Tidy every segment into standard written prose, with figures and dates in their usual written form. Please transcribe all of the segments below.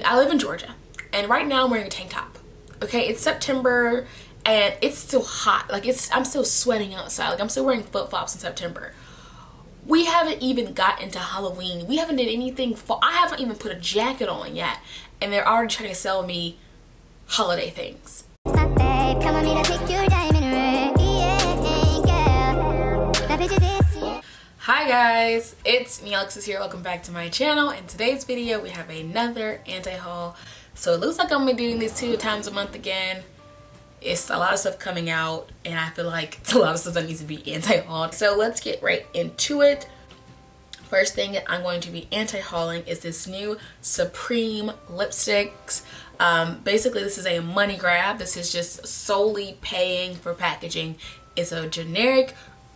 I live in Georgia, and right now I'm wearing a tank top. Okay, it's September, and it's still hot. Like, I'm still sweating outside. Like, I'm still wearing flip-flops in September. We haven't even got into Halloween. We haven't did anything for, I haven't even put a jacket on yet, and they're already trying to sell me holiday things. Hi guys, it's me, Alexis here. Welcome back to my channel. In today's video, we have another anti-haul. So it looks like I'm gonna be doing these 2 times a month again. It's a lot of stuff coming out, and I feel like it's a lot of stuff that needs to be anti-hauled. So let's get right into it. First thing that I'm going to be anti-hauling is this new Supreme lipsticks. Basically, this is a money grab. This is just solely paying for packaging. It's a generic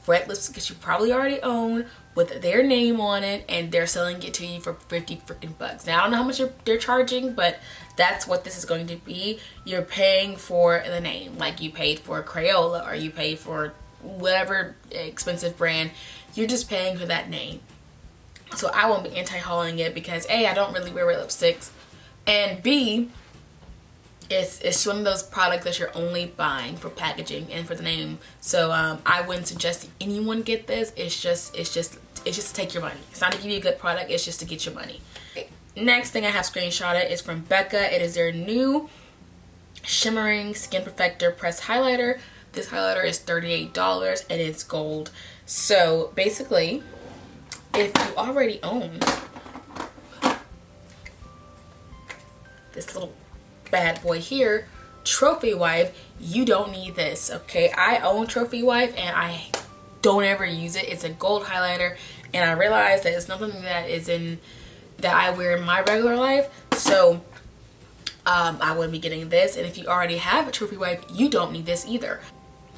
red lipstick that you probably already own with their name on it, and they're selling it to you for 50 freaking bucks. Now, I don't know how much they're charging, but that's what this is going to be. You're paying for the name, like you paid for Crayola or you paid for whatever expensive brand. You're just paying for that name. So I won't be anti-hauling it because A, I don't really wear red lipsticks, and B, it's one of those products that you're only buying for packaging and for the name. So I wouldn't suggest anyone get this. It's just to take your money. It's not to give you a good product. It's just to get your money. Next thing I have screenshotted is from Becca. It is their new shimmering skin perfector pressed highlighter. This highlighter is $38 and it's gold. So basically, if you already own this little bad boy here, Trophy Wife, you don't need this. Okay, I own Trophy Wife and I don't ever use it. It's a gold highlighter, and I realized that it's nothing that I wear in my regular life, so I wouldn't be getting this. And if you already have a Trophy Wife, you don't need this either.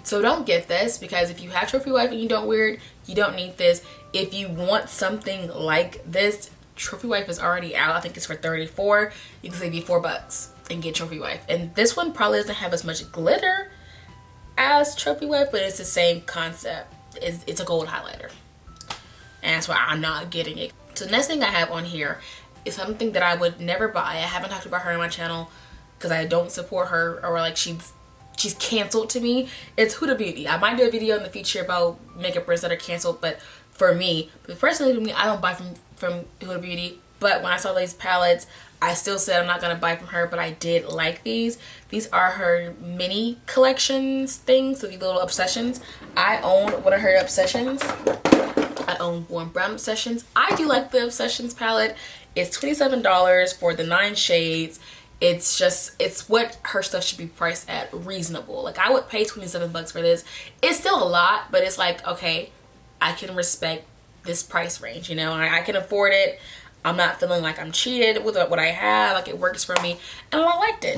So don't get this, because if you have Trophy Wife and you don't wear it, you don't need this. If you want something like this, Trophy Wife is already out. I think it's for $34. You can save you $4 and get Trophy Wife. And this one probably doesn't have as much glitter as Trophy Wife, but it's the same concept. It's a gold highlighter, and that's why I'm not getting it. So the next thing I have on here is something that I would never buy. I haven't talked about her on my channel because I don't support her, or like she's canceled to me. It's Huda Beauty. I might do a video in the future about makeup brands that are canceled, but personally to me, I don't buy from Huda Beauty. But when I saw these palettes, I still said I'm not gonna buy from her, but I did like these. These are her mini collections things, so these little obsessions. I own one of her obsessions. I own Warm Brown Obsessions. I do like the Obsessions palette. It's $27 for the 9 shades. It's what her stuff should be priced at, reasonable. Like, I would pay 27 bucks for this. It's still a lot, but it's like, okay, I can respect this price range, you know? I can afford it. I'm not feeling like I'm cheated with what I have. Like, it works for me, and I liked it.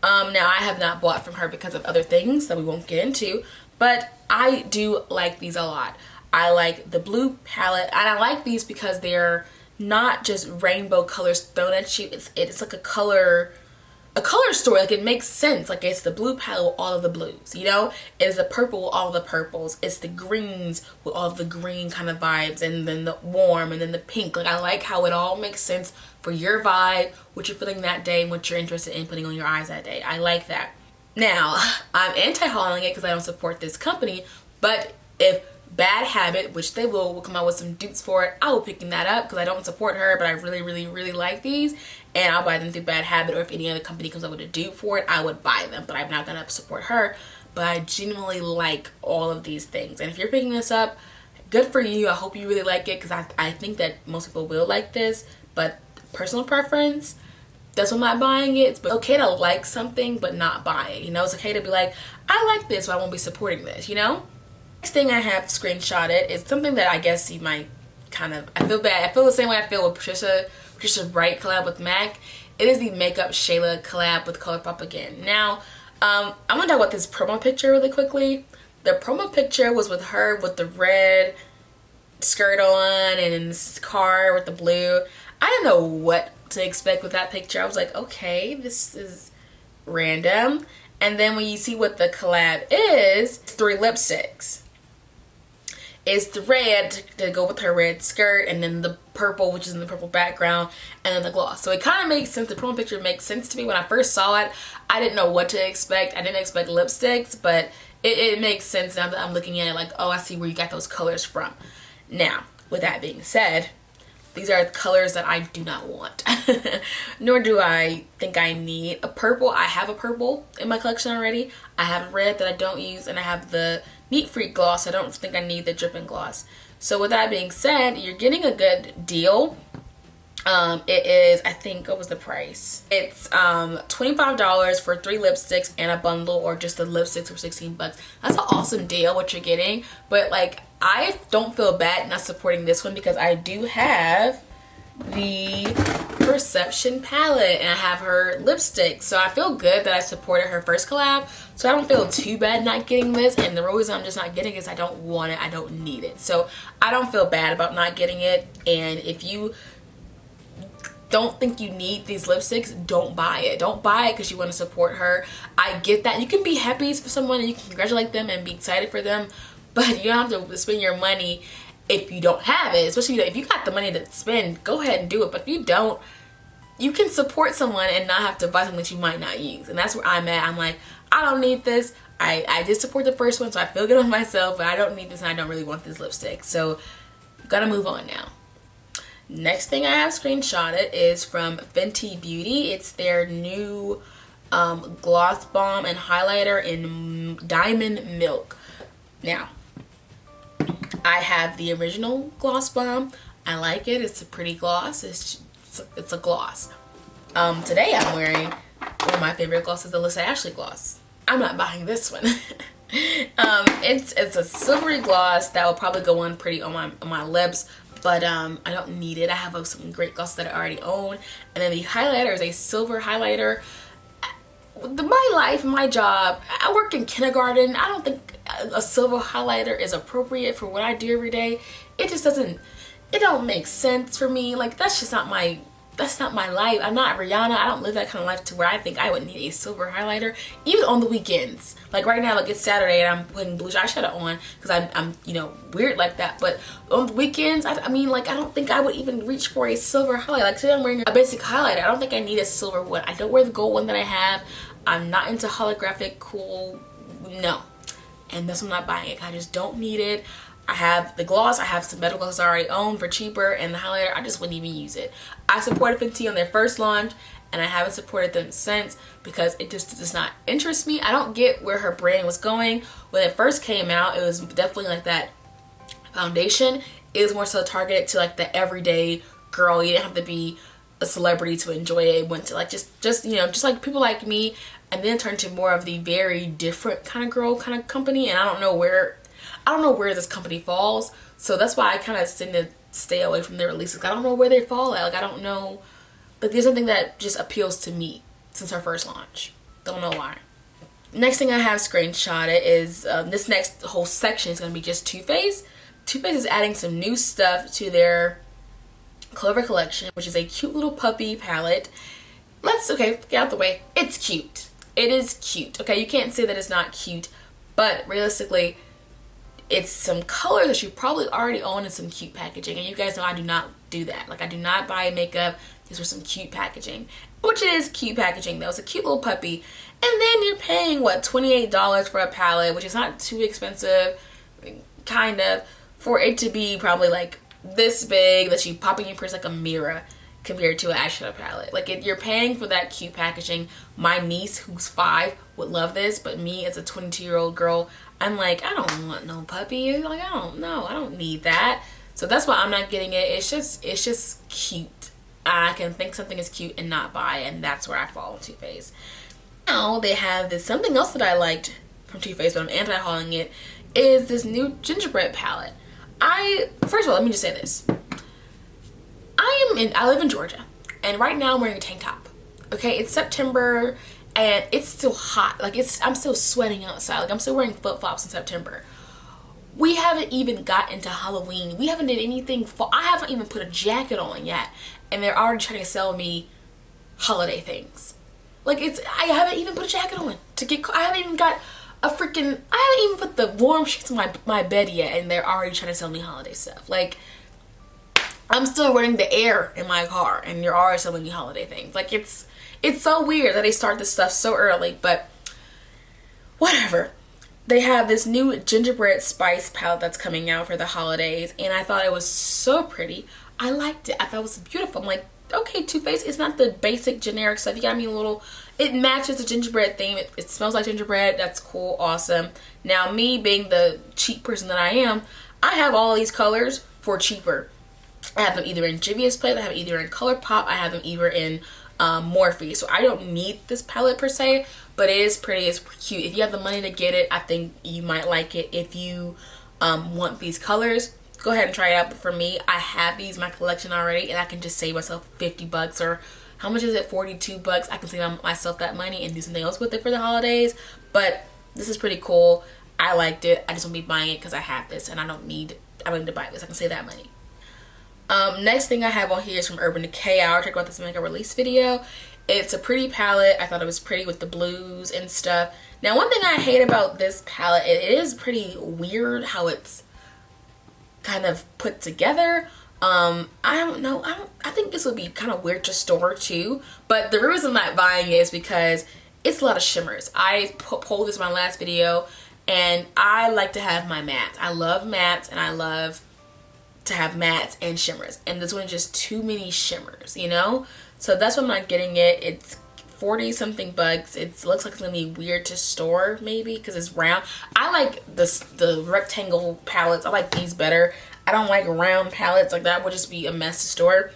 Now, I have not bought from her because of other things that we won't get into, but I do like these a lot. I like the blue palette, and I like these because they're not just rainbow colors thrown at you. It's like a color story. Like, it makes sense. Like, it's the blue palette with all of the blues, you know? It's the purple with all of the purples. It's the greens with all of the green kind of vibes, and then the warm, and then the pink. Like, I like how it all makes sense for your vibe, what you're feeling that day, and what you're interested in putting on your eyes that day. I like that. Now, I'm anti-hauling it because I don't support this company, but if Bad Habit, which they will come out with some dupes for it, I will pick that up because I don't support her, but I really, really, really like these, and I'll buy them through Bad Habit, or if any other company comes up with a dupe for it, I would buy them, but I'm not gonna support her. But I genuinely like all of these things, and if you're picking this up, good for you. I hope you really like it, because I think that most people will like this, but personal preference, that's why I'm not buying it. It's okay to like something but not buy it, you know? It's okay to be like, I like this, but I won't be supporting this, you know? Next thing I have screenshotted is something that I guess you might kind of, I feel bad. I feel the same way I feel with Patricia Bright collab with MAC. It is the Makeup Shayla collab with Colourpop again. Now, I'm gonna talk about this promo picture really quickly. The promo picture was with her with the red skirt on and in this car with the blue. I didn't know what to expect with that picture. I was like, okay, this is random. And then when you see what the collab is, it's 3 lipsticks. is the red to go with her red skirt, and then the purple, which is in the purple background, and then the gloss. So it kind of makes sense. The promo picture makes sense to me. When I first saw it, I didn't know what to expect. I didn't expect lipsticks, but it makes sense now that I'm looking at it like, oh, I see where you got those colors from. Now, with that being said, these are colors that I do not want. Nor do I think I need a purple. I have a purple in my collection already. I have a red that I don't use, and I have the Neat Freak gloss. I don't think I need the dripping gloss. So with that being said, you're getting a good deal. It is, I think, what was the price? It's $25 for 3 lipsticks and a bundle, or just the lipsticks for 16 bucks. That's an awesome deal what you're getting. But like, I don't feel bad not supporting this one because I do have the Perception palette and I have her lipstick, so I feel good that I supported her first collab. So I don't feel too bad not getting this, and the reason I'm just not getting it is I don't want it, I don't need it. So I don't feel bad about not getting it. And if you don't think you need these lipsticks, don't buy it. Don't buy it because you want to support her. I get that. You can be happy for someone and you can congratulate them and be excited for them, but you don't have to spend your money if you don't have it. Especially if you got the money to spend, go ahead and do it. But if you don't, you can support someone and not have to buy something that you might not use. And that's where I'm at. I'm like, I don't need this. I did support the first one, so I feel good with myself, but I don't need this and I don't really want this lipstick. So gotta move on now. Next thing I have screenshotted is from Venti Beauty. It's their new gloss bomb and highlighter in Diamond Milk. Now, I have the original gloss bomb. I like it. It's a pretty gloss. It's a gloss. Today I'm wearing one of my favorite glosses, the Alyssa Ashley gloss. I'm not buying this one. It's a silvery gloss that will probably go on pretty on my lips, but I don't need it. I have some great glosses that I already own. And then the highlighter is a silver highlighter. My life, my job, I work in kindergarten. I don't think a silver highlighter is appropriate for what I do every day. It just doesn't, it don't make sense for me. Like, that's just not my, that's not my life. I'm not Rihanna. I don't live that kind of life to where I think I would need a silver highlighter, even on the weekends. Like right now, like it's Saturday and I'm putting blue eyeshadow on because I'm you know, weird like that. But on the weekends, I mean, like, I don't think I would even reach for a silver highlighter. Like today I'm wearing a basic highlighter. I don't think I need a silver one. I don't wear the gold one that I have. I'm not into holographic cool, no. And that's why I'm not buying it. I just don't need it. I have the gloss, I have some metal gloss I already own for cheaper, and the highlighter, I just wouldn't even use it. I supported Fenty on their first launch, and I haven't supported them since because it just does not interest me. I don't get where her brand was going. When it first came out, it was definitely like that foundation. It was more so targeted to like the everyday girl. You didn't have to be a celebrity to enjoy it. It went to like just you know, just like people like me, and then turned to more of the very different kind of girl kind of company. And I don't know where this company falls, so that's why I kind of tend to stay away from their releases. I don't know where they fall at. Like, I don't know, but there's something that just appeals to me since her first launch. Don't know why. Next thing I have screenshotted is this next whole section is going to be just Too Faced. Too Faced is adding some new stuff to their Clover collection, which is a cute little puppy palette. Okay, get out the way. It's cute. It is cute. Okay, you can't say that it's not cute, but realistically, it's some colors that you probably already own in some cute packaging. And you guys know I do not do that. Like, I do not buy makeup. These are some cute packaging. Which is cute packaging though. It's a cute little puppy. And then you're paying, what, $28 for a palette, which is not too expensive, kind of, for it to be probably like this big that you pop in your purse like a mirror compared to an eyeshadow palette. Like, you're paying for that cute packaging. My niece, who's 5, would love this, but me as a 22-year-old girl, I'm like, I don't want no puppy. Like, I don't know. I don't need that. So that's why I'm not getting it. It's just cute. I can think something is cute and not buy, and that's where I fall on Too Faced. Now they have this something else that I liked from Too Faced, but I'm anti-hauling it, is this new gingerbread palette. First of all, let me just say this. I live in Georgia, and right now I'm wearing a tank top. Okay, it's September and it's still hot. Like, I'm still sweating outside. Like, I'm still wearing flip-flops in September. We haven't even got into Halloween. We haven't did anything I haven't even put a jacket on yet, and they're already trying to sell me holiday things. Like, I haven't even put a jacket on I haven't even got a freaking, I haven't even put the warm sheets on my bed yet, and they're already trying to sell me holiday stuff. Like, I'm still running the air in my car, and you're already selling me holiday things. Like, it's so weird that they start this stuff so early, but whatever. They have this new gingerbread spice palette that's coming out for the holidays, and I thought it was so pretty. I liked it. I thought it was beautiful. I'm like, okay, Too Faced, it's not the basic generic stuff. You got me a little, it matches the gingerbread theme. It smells like gingerbread. That's cool, awesome. Now, me being the cheap person that I am, I have all these colors for cheaper. I have them either in Juvia's Plate, I have either in Colourpop, I have them either in Morphe. So I don't need this palette per se, but it is pretty, it's cute. If you have the money to get it, I think you might like it. If you want these colors, go ahead and try it out. But for me, I have these in my collection already, and I can just save myself 50 bucks, or how much is it, 42 bucks. I can save myself that money and do something else with it for the holidays. But this is pretty cool. I liked it. I just won't be buying it because I have this, and I don't need to buy this. I can save that money. Next thing I have on here is from Urban Decay. I already talked about this in like a release video. It's a pretty palette. I thought it was pretty with the blues and stuff. Now, one thing I hate about this palette, it is pretty weird how it's kind of put together. I don't know. I think this would be kind of weird to store too. But the reason I'm not buying it is because it's a lot of shimmers. I pulled this in my last video, and I like to have my mattes. I love mattes, and I love to have mattes and shimmers, and this one is just too many shimmers, you know? So that's why I'm not getting it. It's 40 something bucks. It looks like it's gonna be weird to store, maybe because it's round. I like the rectangle palettes. I like these better. I don't like round palettes. Like, that would just be a mess to store.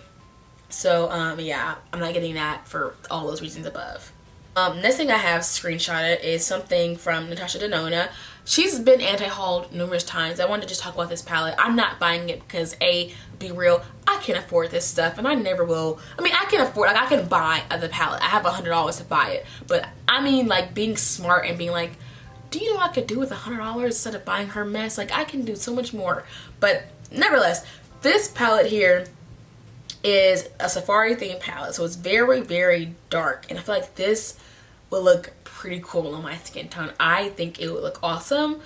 So yeah, I'm not getting that for all those reasons above. Next thing I have screenshotted is something from Natasha De Nona. She's been anti-hauled numerous times. I wanted to just talk about this palette. I'm not buying it because, be real, I can't afford this stuff, and I never will. I mean, I can afford, like, I can buy the palette. I have $100 to buy it. But I mean, like, being smart and being like, do you know what I could do with $100 instead of buying her mess? Like, I can do so much more. But nevertheless, this palette here is a safari themed palette. So it's very, very dark, and I feel like this will look pretty cool on my skin tone. I think it would look awesome.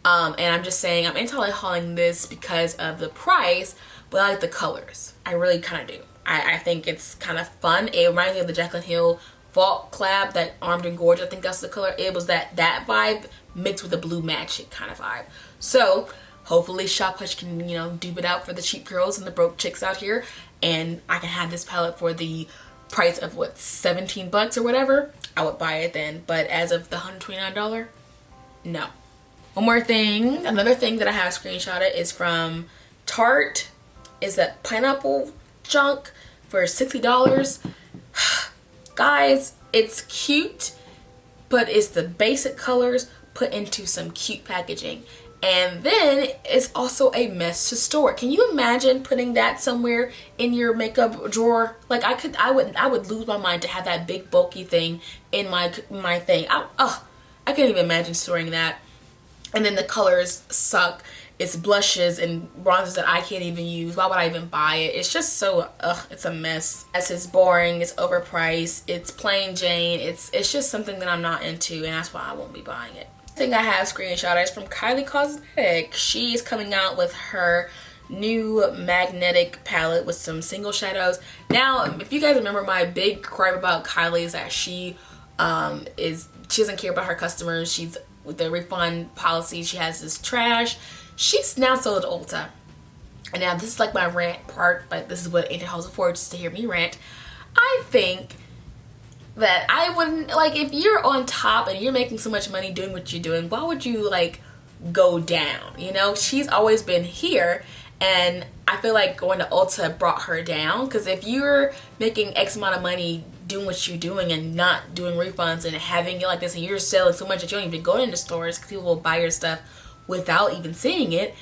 And I'm just saying, I'm anti-hauling this because of the price, but I like the colors. I really kind of do. I think it's kind of fun. It reminds me of the Jaclyn Hill Vault collab, that Armed and Gorgeous. I think that's the color. It was that vibe mixed with the blue magic kind of vibe. So hopefully Shop Hush can, you know, dupe it out for the cheap girls and the broke chicks out here, and I can have this palette for the price of what, 17 bucks or whatever. I would buy it then, but as of the $129, no. One more thing, another thing that I have screenshotted is from Tarte. Is that pineapple junk for $60. Guys, it's cute, but it's the basic colors put into some cute packaging. And then it's also a mess to store. Can you imagine putting that somewhere in your makeup drawer? Like, I would lose my mind to have that big bulky thing in my thing. I can't even imagine storing that. And then the colors suck. It's blushes and bronzers that I can't even use. Why would I even buy it? It's just so, it's a mess. It's boring, it's overpriced, it's plain Jane. It's just something that I'm not into, and that's why I won't be buying it. Thing I have screenshot is from Kylie Cosmetics. She's coming out with her new magnetic palette with some single shadows. Now, if you guys remember, my big gripe about Kylie is that she doesn't care about her customers. She's with the refund policy. She has this trash. She's now sold Ulta. And now this is like my rant part, but this is what anti-hauls are for, just to hear me rant. I think that I wouldn't, like, if you're on top and you're making so much money doing what you're doing, why would you, like, go down? You know, she's always been here, and I feel like going to Ulta brought her down, because if you're making X amount of money doing what you're doing and not doing refunds and having it like this, and you're selling so much that you don't even go into stores because people will buy your stuff without even seeing it,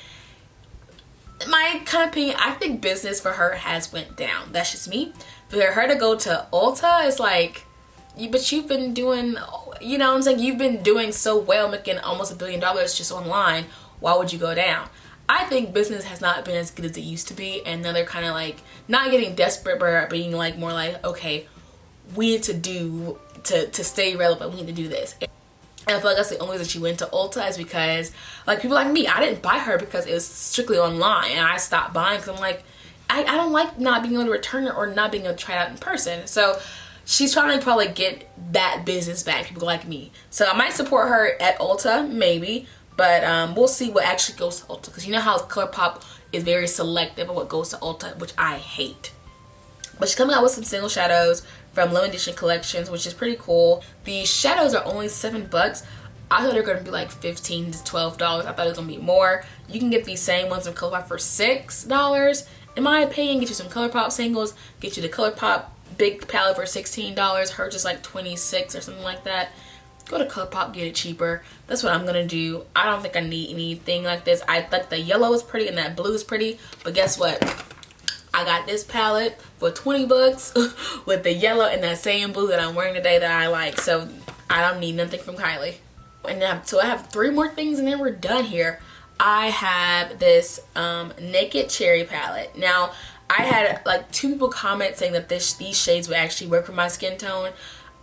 my kind of opinion, I think business for her has went down. That's just me. For her to go to Ulta, it's like, but you've been doing, you know what I'm saying, you've been doing so well, making almost $1 billion just online. Why would you go down? I think business has not been as good as it used to be, and now they're kind of like not getting desperate, but being like more like, okay, we need to do to stay relevant, we need to do this. And I feel like that's the only reason she went to Ulta is because, like, people like me, I didn't buy her because it was strictly online, and I stopped buying because I'm like, I don't like not being able to return it or not being able to try it out in person. So she's trying to probably get that business back, people like me. So I might support her at Ulta, maybe, but we'll see what actually goes to Ulta, because you know how Colourpop is very selective of what goes to Ulta, which I hate. But she's coming out with some single shadows from limited edition collections, which is pretty cool. The shadows are only $7. I thought they were going to be like $15 to $12. I thought it was going to be more. You can get these same ones from Colourpop for $6. In my opinion, get you some Colourpop singles, get you the Colourpop big palette for $16. Hers just like $26 or something like that. Go to Colourpop, get it cheaper. That's what I'm gonna do. I don't think I need anything like this. I think the yellow is pretty and that blue is pretty, but guess what? I got this palette for $20 with the yellow and that same blue that I'm wearing today that I like. So I don't need nothing from Kylie. And now, so I have 3 more things and then we're done here. I have this Naked Cherry palette. Now, I had like 2 people comment saying that these shades would actually work for my skin tone.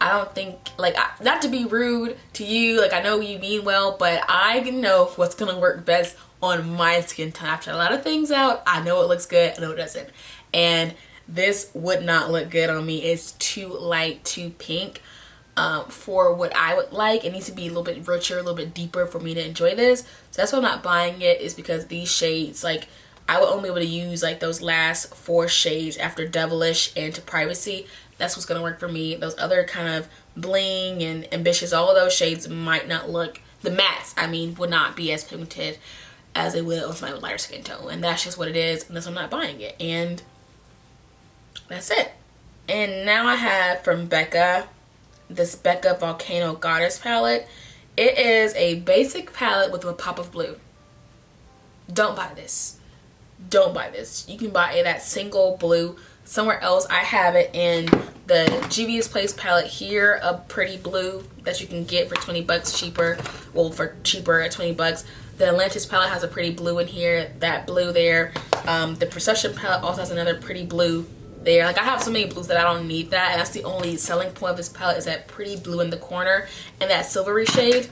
I don't think, like, not to be rude to you, like, I know you mean well, but I know what's gonna work best on my skin tone. I've tried a lot of things out. I know it looks good, I know it doesn't. And this would not look good on me. It's too light, too pink for what I would like. It needs to be a little bit richer, a little bit deeper for me to enjoy this. So that's why I'm not buying it, is because these shades, like, I would only be able to use like those last 4 shades after Devilish and To Privacy. That's what's gonna work for me. Those other kind of bling and ambitious, all of those shades might not look, the mattes, I mean, would not be as pigmented as they would on somebody with lighter skin tone. And that's just what it is, and that's why I'm not buying it. And that's it. And now I have from Becca, this Becca Volcano Goddess palette. It is a basic palette with a pop of blue. Don't buy this. Don't buy this. You can buy that single blue somewhere else. I have it in the Juvia's Place palette here, a pretty blue that you can get for $20 cheaper. Well, for cheaper at $20. The Atlantis palette has a pretty blue in here, that blue there. The Perception palette also has another pretty blue there. Like, I have so many blues that I don't need that, and that's the only selling point of this palette, is that pretty blue in the corner and that silvery shade.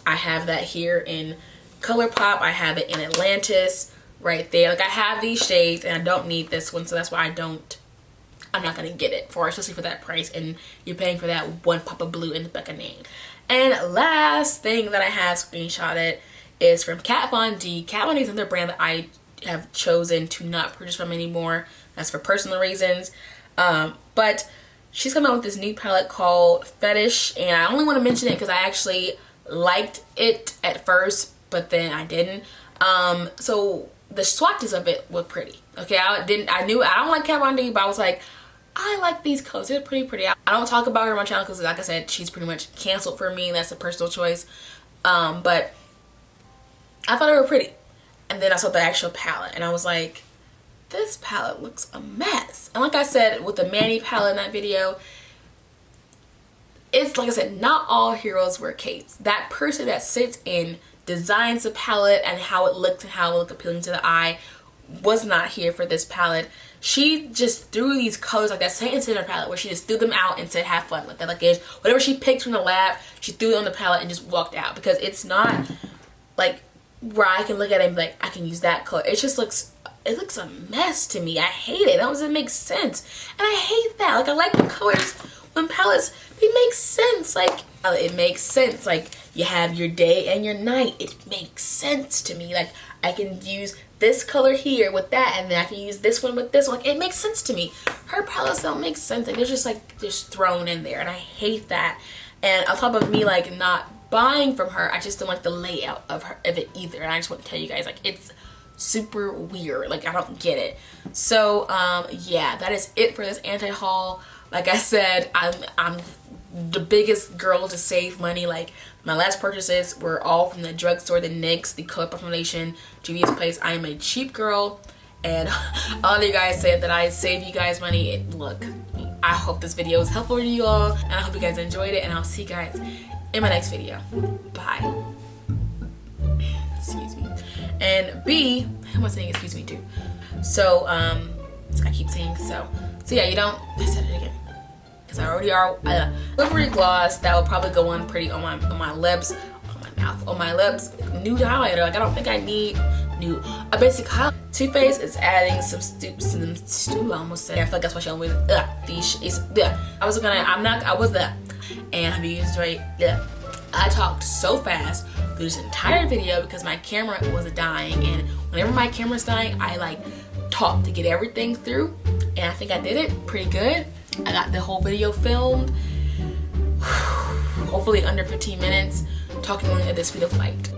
I have that here in Colourpop. I have it in Atlantis right there. Like, I have these shades and I don't need this one, so that's why I'm not gonna get it for, especially for that price, and you're paying for that one pop of blue in the Becca name. And last thing that I have screenshotted is from Kat Von D. Kat Von D is another brand that I have chosen to not purchase from anymore. That's for personal reasons. But she's coming out with this new palette called Fetish, and I only want to mention it because I actually liked it at first, but then I didn't. So the swatches of it were pretty. Okay, I don't like Kat Von D, but I was like, I like these colors. They're pretty. I don't talk about her on my channel because, like I said, she's pretty much canceled for me. That's a personal choice. But I thought they were pretty. And then I saw the actual palette and I was like, this palette looks a mess. And like I said with the Manny palette in that video, it's like I said, not all heroes wear capes. That person that sits and designs the palette and how it looked and how it looked appealing to the eye was not here for this palette. She just threw these colors, like that Saint Center palette, where she just threw them out and said have fun with that. Like, whatever she picked from the lab, she threw it on the palette and just walked out, because it's not like where I can look at it and be like, I can use that color. It just looks, it looks a mess to me. I hate it. That doesn't make sense. And I hate that. Like, I like the colors when palettes, it makes sense. Like, it makes sense. Like, you have your day and your night. It makes sense to me. Like, I can use this color here with that, and then I can use this one with this one. Like, it makes sense to me. Her palettes don't make sense. Like, they're just like, just thrown in there, and I hate that. And on top of me, like, not buying from her, I just don't like the layout of it either. And I just want to tell you guys, like, it's super weird. Like, I don't get it. So yeah, that is it for this anti-haul. Like I said, I'm the biggest girl to save money. Like, my last purchases were all from the drugstore, the NYX, the Colourpop foundation, Juvia's Place. I am a cheap girl, and all of you guys said that I save you guys money. Look, I hope this video was helpful to you all, and I hope you guys enjoyed it, and I'll see you guys in my next video. Bye. Excuse me. And B, who am I saying excuse me to? So, I keep saying so. So yeah, I said it again. because I already are Livery gloss that will probably go on pretty on my lips, on my mouth, on my lips. Nude highlighter, like I don't think I need nude. A basic highlight. Too Faced is adding some I almost said. I feel like that's why she always and have you used right? I talked so fast through this entire video because my camera was dying, and whenever my camera's dying, I like talk to get everything through, and I think I did it pretty good. I got the whole video filmed, hopefully under 15 minutes, talking at the speed of light.